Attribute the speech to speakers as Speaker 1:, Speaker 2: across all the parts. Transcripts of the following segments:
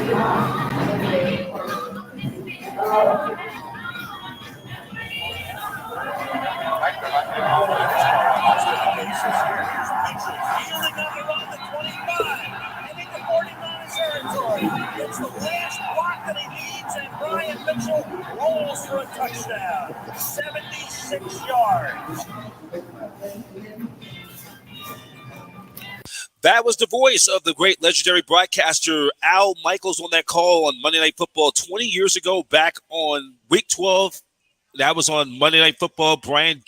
Speaker 1: It's the last block that he needs, and Brian Mitchell rolls for a touchdown. 76 yards.
Speaker 2: That was the voice of the great legendary broadcaster Al Michaels on that call on Monday Night Football 20 years ago, back on Week 12. That was on Monday Night Football. Brian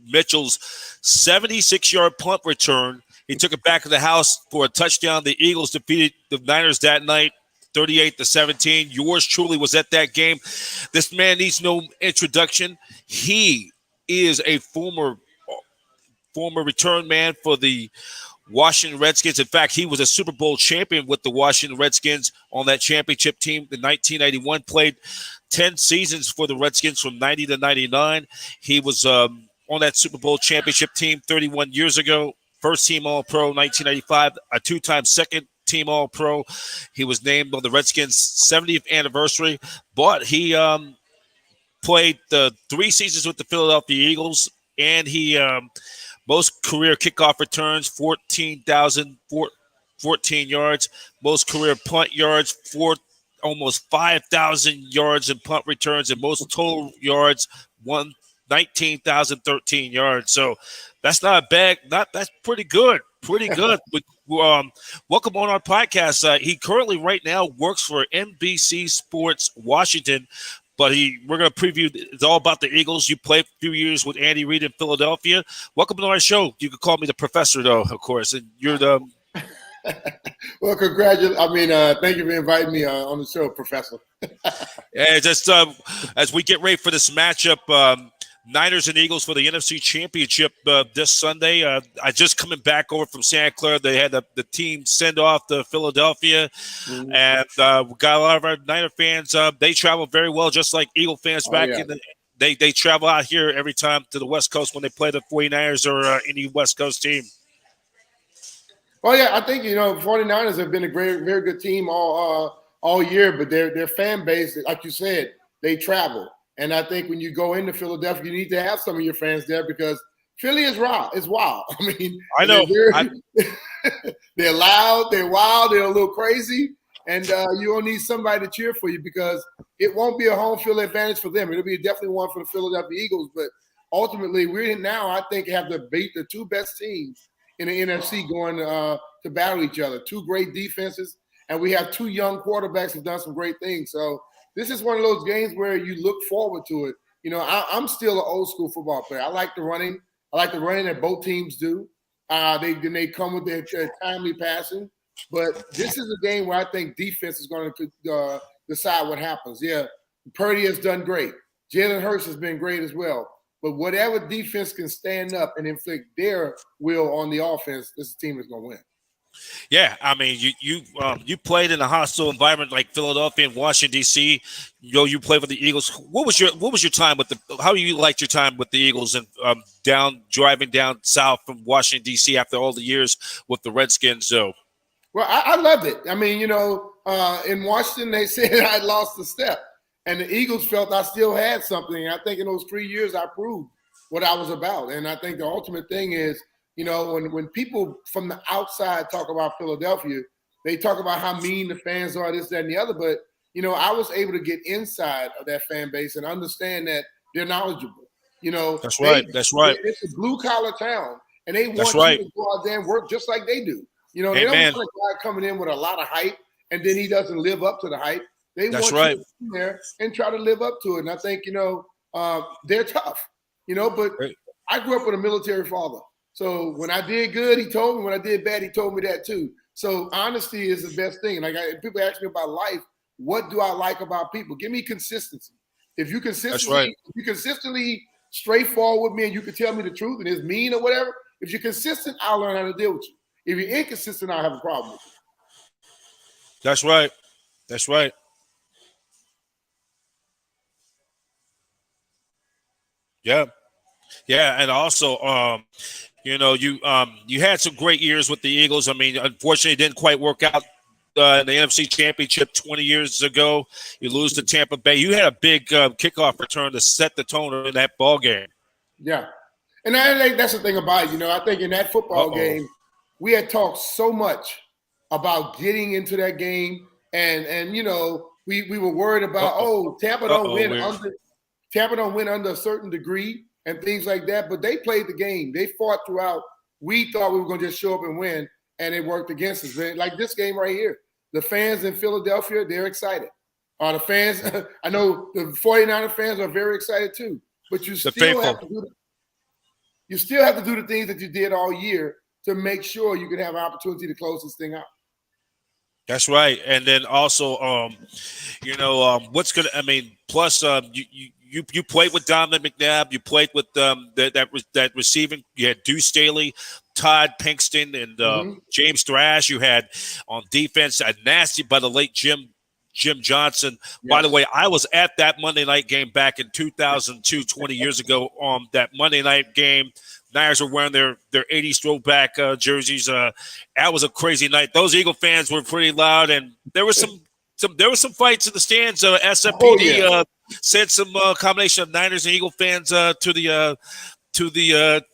Speaker 2: Mitchell's 76-yard punt return. He took it back to the house for a touchdown. The Eagles defeated the Niners that night, 38-17. Yours truly was at that game. This man needs no introduction. He is a former return man for the Washington Redskins. In fact, he was a Super Bowl champion with the Washington Redskins on that championship team in 1981. Played 10 seasons for the Redskins from 90 to 99. He was on that Super Bowl championship team 31 years ago. First team All-Pro 1995, a two-time second team All-Pro. He was named on the Redskins' 70th anniversary, but he played 3 seasons with the Philadelphia Eagles, and he most career kickoff returns, 14 yards. Most career punt yards, almost 5,000 yards in punt returns, and most total yards, 19,013 yards. So that's not bad. That's pretty good. Pretty good. Welcome on our podcast. He currently right now works for NBC Sports Washington, but we're going to preview. It's all about the Eagles. You played a few years with Andy Reid in Philadelphia. Welcome to our show. You can call me the professor, though, of course. And you're the.
Speaker 3: Well, congratulations. Thank you for inviting me on the show, Professor.
Speaker 2: Yeah, just as we get ready for this matchup, Niners and Eagles for the NFC Championship this Sunday. I just coming back over from Santa Clara. They had the team send off to Philadelphia, and we got a lot of our Niner fans. They travel very well, just like Eagle fans back in the. They travel out here every time to the West Coast when they play the 49ers or any West Coast team.
Speaker 3: Well, yeah, I think 49ers have been a very good team all year, but their fan base, like you said, they travel. And I think when you go into Philadelphia, you need to have some of your fans there because Philly is wild. It's wild.
Speaker 2: I know.
Speaker 3: They're loud. They're wild. They're a little crazy. And you don't need somebody to cheer for you because it won't be a home field advantage for them. It'll be definitely one for the Philadelphia Eagles. But ultimately, we're now, I think, have to beat the 2 best teams in the NFC going to battle each other. 2 great defenses. And we have 2 young quarterbacks who've done some great things. So this is one of those games where you look forward to it. I'm still an old school football player. I like the running. I like the running that both teams do. They come with their timely passing. But this is a game where I think defense is going to decide what happens. Yeah, Purdy has done great. Jalen Hurts has been great as well. But whatever defense can stand up and inflict their will on the offense, this team is going to win.
Speaker 2: Yeah, you played in a hostile environment like Philadelphia and Washington D.C. You played with the Eagles. What was your time with how you liked your time with the Eagles and driving down south from Washington D.C. after all the years with the Redskins? So,
Speaker 3: well, I loved it. In Washington they said I lost a step, and the Eagles felt I still had something. I think in those 3 years I proved what I was about, and I think the ultimate thing is. When people from the outside talk about Philadelphia, they talk about how mean the fans are, this, that, and the other. But, I was able to get inside of that fan base and understand that they're knowledgeable.
Speaker 2: That's right.
Speaker 3: It's a blue-collar town, and they want you to go out there and work just like they do. They don't want a guy coming in with a lot of hype, and then he doesn't live up to the hype. They want you to be there and try to live up to it. And I think, they're tough, but I grew up with a military father. So when I did good, he told me. When I did bad, he told me that too. So honesty is the best thing. People ask me about life, what do I like about people? Give me consistency. If you consistently straightforward with me and you can tell me the truth and it's mean or whatever, if you're consistent, I'll learn how to deal with you. If you're inconsistent, I'll have a problem with you.
Speaker 2: That's right. That's right. Yeah. Yeah, and also, you had some great years with the Eagles. Unfortunately, it didn't quite work out in the NFC Championship 20 years ago. You lose to Tampa Bay. You had a big kickoff return to set the tone in that ball game.
Speaker 3: Yeah. And I think that's the thing about it. I think in that football game, we had talked so much about getting into that game. And we were worried about, Tampa don't win under a certain degree and things like that. But they played the game. They fought throughout. We thought we were going to just show up and win, and it worked against us. Man. Like this game right here. The fans in Philadelphia, they're excited. The fans, I know the 49er fans are very excited too. But you still have to do the things that you did all year to make sure you can have an opportunity to close this thing out.
Speaker 2: That's right. And then also, plus you played with Dominic McNabb. You played with that receiving. You had Deuce Staley, Todd Pinkston, and James Thrash. You had on defense a nasty by the late Jim Johnson. Yes. By the way, I was at that Monday night game back in 2002, 20 years ago. On that Monday night game, Niners were wearing their 80s throwback jerseys. That was a crazy night. Those Eagle fans were pretty loud, and there was some fights in the stands. SFPD sent some combination of Niners and Eagle fans to the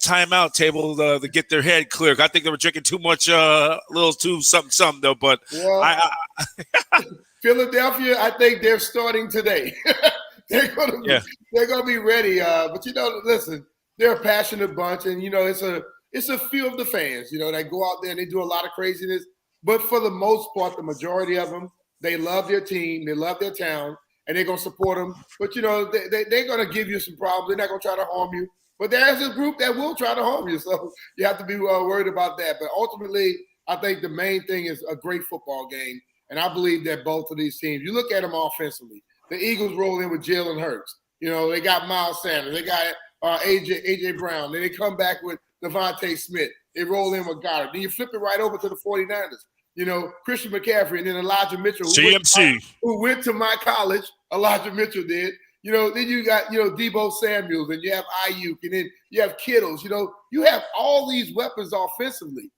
Speaker 2: timeout table to get their head clear. I think they were drinking too much, a little too something though. But
Speaker 3: Philadelphia, I think they're starting today. They're gonna be ready. But listen, they're a passionate bunch, and it's a few of the fans, that go out there and they do a lot of craziness. But for the most part, the majority of them, they love their team, they love their town, and they're gonna support them. But they're gonna give you some problems. They're not gonna try to harm you. But there's a group that will try to harm you, so you have to be worried about that. But ultimately, I think the main thing is a great football game. And I believe that both of these teams, you look at them offensively. The Eagles roll in with Jalen Hurts. They got Miles Sanders. They got AJ Brown. Then they come back with Devontae Smith. They roll in with Goddard. Then you flip it right over to the 49ers. Christian McCaffrey and then Elijah Mitchell. Who went to my college. Elijah Mitchell did. Then you got, Deebo Samuels, and you have Ayuk, and then you have Kittles. You have all these weapons offensively.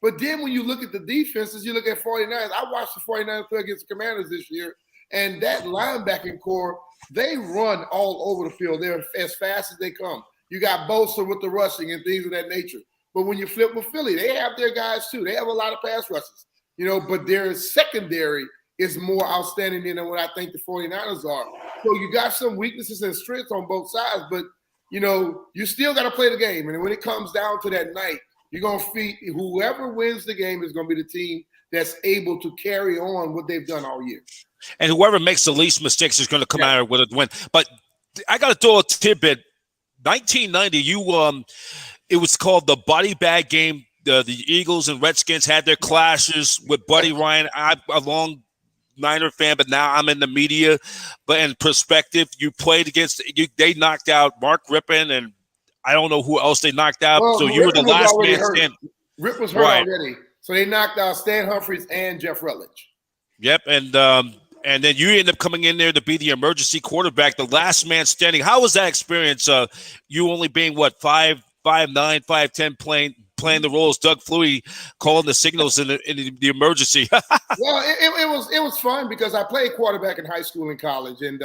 Speaker 3: But then when you look at the defenses, you look at 49ers. I watched the 49ers play against the Commanders this year, and that linebacking core, they run all over the field. They're as fast as they come. You got Bosa with the rushing and things of that nature. But when you flip with Philly, they have their guys too. They have a lot of pass rushes, but their secondary is more outstanding than what I think the 49ers are. So you got some weaknesses and strengths on both sides, but, you still got to play the game. And when it comes down to that night, you're going to feed whoever wins the game is going to be the team that's able to carry on what they've done all year.
Speaker 2: And whoever makes the least mistakes is going to come out with a win. But I got to throw a tidbit. 1990, it was called the body bag game. The Eagles and Redskins had their clashes with Buddy Ryan. I'm a long Niner fan, but now I'm in the media. But in perspective, you played against they knocked out Mark Rippon, and I don't know who else they knocked out.
Speaker 3: Well,
Speaker 2: so you were the last man standing.
Speaker 3: Rip was hurt already. So they knocked out Stan Humphries and Jeff Rutledge. Yep,
Speaker 2: and then you end up coming in there to be the emergency quarterback, the last man standing. How was that experience? You only being 5'9", 5'10", playing the role as Doug Flutie, calling the signals in the emergency.
Speaker 3: Well, it was fun because I played quarterback in high school and college, and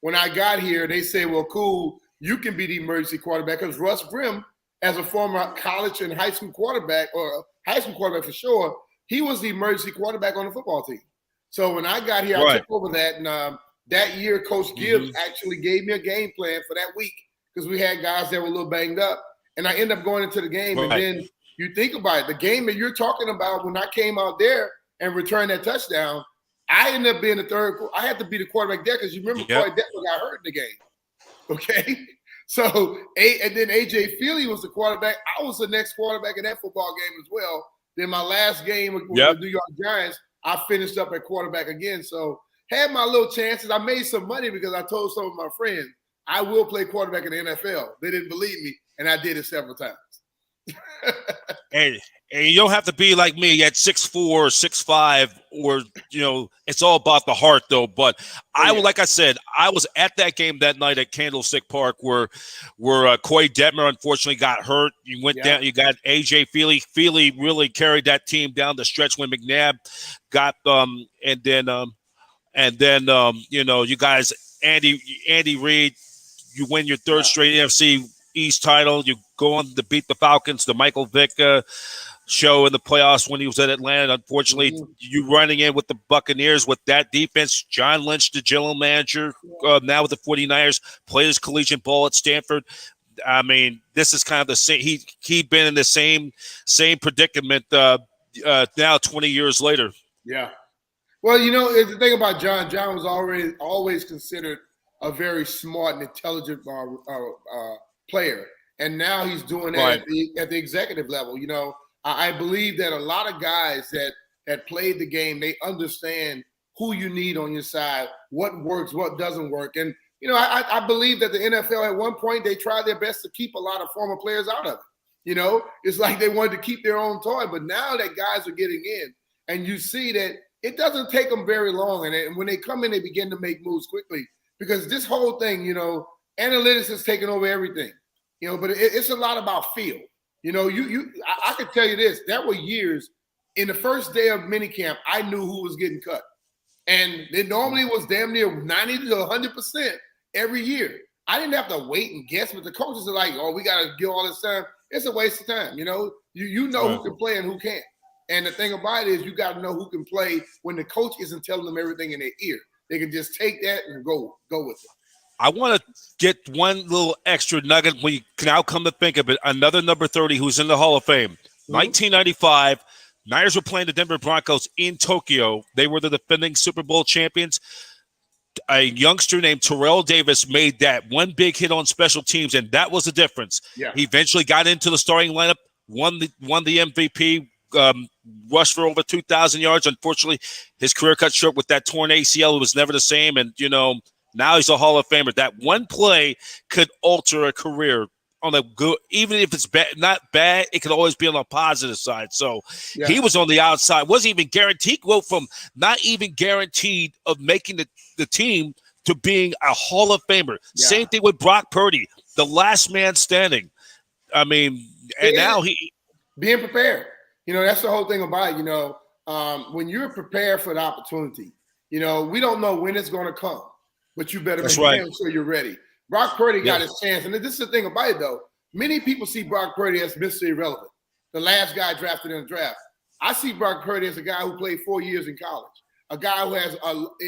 Speaker 3: when I got here, they said, "Well, cool, you can be the emergency quarterback," because Russ Grimm, as a former college and high school quarterback, or high school quarterback for sure, he was the emergency quarterback on the football team. So when I got here, I took over that, and that year, Coach Gibbs actually gave me a game plan for that week because we had guys that were a little banged up, and I ended up going into the game. And then you think about it, the game that you're talking about, when I came out there and returned that touchdown, I ended up being the third. I had to be the quarterback there because you remember Corey Detmer got hurt in the game. Okay, so and then AJ Feely was the quarterback. I was the next quarterback in that football game as well. Then my last game with the New York Giants, I finished up at quarterback again. So had my little chances. I made some money because I told some of my friends I will play quarterback in the NFL. They didn't believe me, and I did it several times.
Speaker 2: And you don't have to be like me at 6'4", 6'5", or it's all about the heart though. But like I said, I was at that game that night at Candlestick Park where Coy Detmer unfortunately got hurt. You went down. You got AJ Feely. Feely really carried that team down the stretch when McNabb got and then you guys, Andy Reid, you win your third straight NFC East title. You go on to beat the Falcons, the Michael Vick show in the playoffs when he was at Atlanta. Unfortunately, you running in with the Buccaneers with that defense. John Lynch, the general manager, now with the 49ers, played his collegiate ball at Stanford. I mean, this is kind of the same. He'd been in the same predicament now 20 years later.
Speaker 3: Yeah. Well, the thing about John was always considered a very smart and intelligent player. And now he's doing it at the executive level. I believe that a lot of guys that played the game, they understand who you need on your side, what works, what doesn't work. And, I believe that the NFL at one point, they tried their best to keep a lot of former players out of it. It's like they wanted to keep their own toy. But now that guys are getting in, and you see that it doesn't take them very long. And when they come in, they begin to make moves quickly. Because this whole thing, analytics has taken over everything. But it's a lot about feel. I could tell you this. There were years in the first day of minicamp, I knew who was getting cut. And it normally was damn near 90 to 100% every year. I didn't have to wait and guess, but the coaches are like, oh, we got to give all this time. It's a waste of time. You know who can play and who can't. And the thing about it is you got to know who can play when the coach isn't telling them everything in their ear. They can just take that and go with it.
Speaker 2: I want to get one little extra nugget when you can now come to think of it. Another number 30 who's in the Hall of Fame. 1995, Niners were playing the Denver Broncos in Tokyo. They were the defending Super Bowl champions. A youngster named Terrell Davis made that one big hit on special teams, and that was the difference.
Speaker 3: Yeah.
Speaker 2: He eventually got into the starting lineup, won the MVP, rushed for over 2,000 yards. Unfortunately, his career cut short with that torn ACL. It was never the same, and, now he's a Hall of Famer. That one play could alter a career on a good, even if it's bad, not bad, it could always be on the positive side. So he was on the outside, wasn't even guaranteed. Go from not even guaranteed of making the team to being a Hall of Famer. Yeah. Same thing with Brock Purdy, the last man standing. I mean, and now he
Speaker 3: being prepared. That's the whole thing about it. When you're prepared for the opportunity, we don't know when it's going to come. But you better make sure you're ready. Brock Purdy got his chance. And this is the thing about it, though. Many people see Brock Purdy as Mr. Irrelevant, the last guy drafted in the draft. I see Brock Purdy as a guy who played 4 years in college, a guy who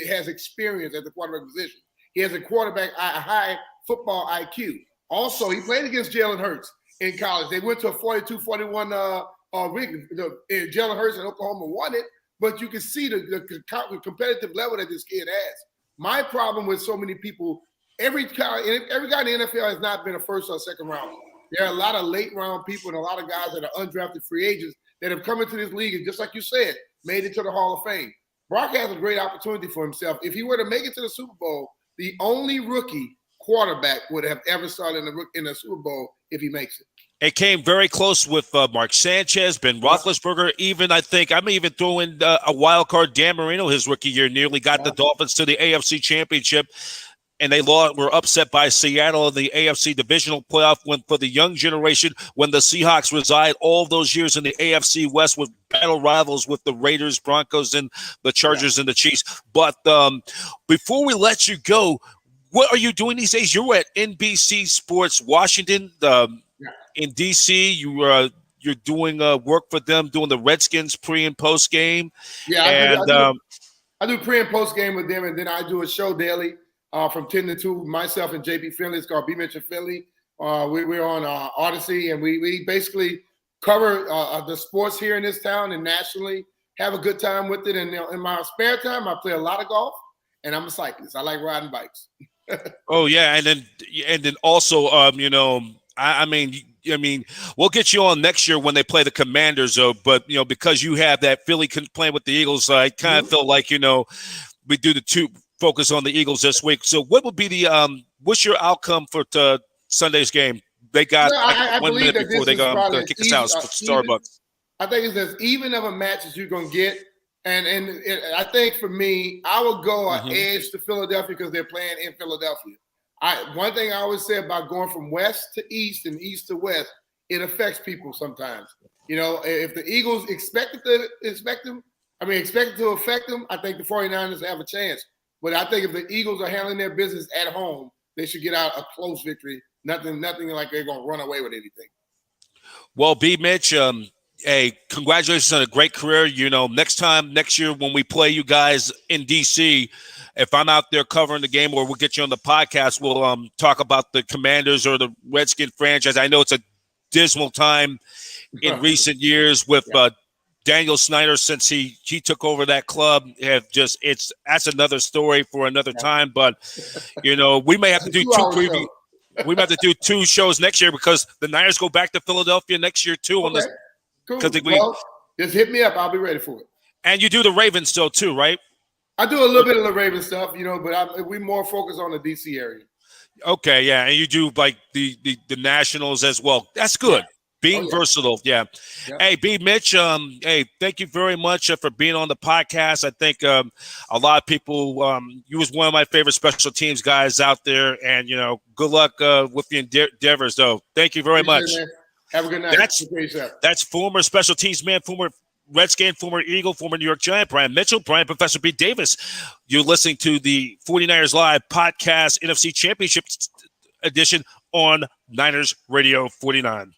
Speaker 3: has experience at the quarterback position. He has a high football IQ. Also, he played against Jalen Hurts in college. They went to a 42-41 rig. Jalen Hurts in Oklahoma won it, but you can see the competitive level that this kid has. My problem with so many people, every guy in the NFL has not been a first or second round. There are a lot of late round people and a lot of guys that are undrafted free agents that have come into this league and, just like you said, made it to the Hall of Fame. Brock has a great opportunity for himself. If he were to make it to the Super Bowl, the only rookie quarterback would have ever started in the Super Bowl if he makes it.
Speaker 2: It came very close with Mark Sanchez, Ben Roethlisberger. Even I'm even throwing a wild card. Dan Marino, his rookie year, nearly got the Dolphins to the AFC Championship, and they were upset by Seattle in the AFC divisional playoff. When for the young generation, when the Seahawks reside all those years in the AFC West with battle rivals with the Raiders, Broncos, and the Chargers and the Chiefs. But before we let you go, what are you doing these days? You're at NBC Sports Washington. In DC, you're doing work for them, doing the Redskins pre and post game.
Speaker 3: Yeah, I do pre and post game with them, and then I do a show daily from 10 to 2. Myself and JP Finley. It's called B Mention Finley. We're on Odyssey, and we basically cover the sports here in this town and nationally. Have a good time with it. And in my spare time, I play a lot of golf, and I'm a cyclist. I like riding bikes.
Speaker 2: Oh yeah, and then also I mean, we'll get you on next year when they play the Commanders, though. But because you have that Philly playing with the Eagles, I kind of felt like we do the two focus on the Eagles this week. So, what would be the what's your outcome for Sunday's game? they got
Speaker 3: I
Speaker 2: 1
Speaker 3: believe
Speaker 2: minute
Speaker 3: that
Speaker 2: before
Speaker 3: this
Speaker 2: they
Speaker 3: is probably
Speaker 2: gonna kick us out of Starbucks.
Speaker 3: I think it's as even of a match as you're gonna get, and I think for me, I would go an edge to Philadelphia because they're playing in Philadelphia. One thing I always say about going from west to east and east to west, it affects people sometimes. You know, if the Eagles expect it to affect them, I think the 49ers have a chance. But I think if the Eagles are handling their business at home, they should get out a close victory. Nothing like they're gonna run away with anything.
Speaker 2: Well, B. Mitch, hey, congratulations on a great career. You know, next year when we play you guys in DC, if I'm out there covering the game or we'll get you on the podcast, we'll talk about the Commanders or the Redskin franchise. I know it's a dismal time in recent years with Daniel Snyder since he took over that club. That's another story for another time. But you know, we may have to do two previews. We might have to do 2 shows next year because the Niners go back to Philadelphia next year too.
Speaker 3: Okay. Cool. Well, just hit me up. I'll be ready for it. And
Speaker 2: you do the Ravens still too, right?
Speaker 3: I do a little bit of the Ravens stuff, you know, but we more focus on the DC area.
Speaker 2: Okay, yeah, and you do like the Nationals as well. That's good. Yeah. Being versatile, yeah. Hey, B. Mitch, hey, thank you very much for being on the podcast. I think a lot of people, you was one of my favorite special teams guys out there, and, you know, good luck with the endeavors, though. Thank you very much.
Speaker 3: Man. Have a good night.
Speaker 2: That's former special teams man, former Redskin, former Eagle, former New York Giant, Brian Mitchell, Brian Professor B. Davis. You're listening to the 49ers Live podcast NFC Championship edition on Niners Radio 49.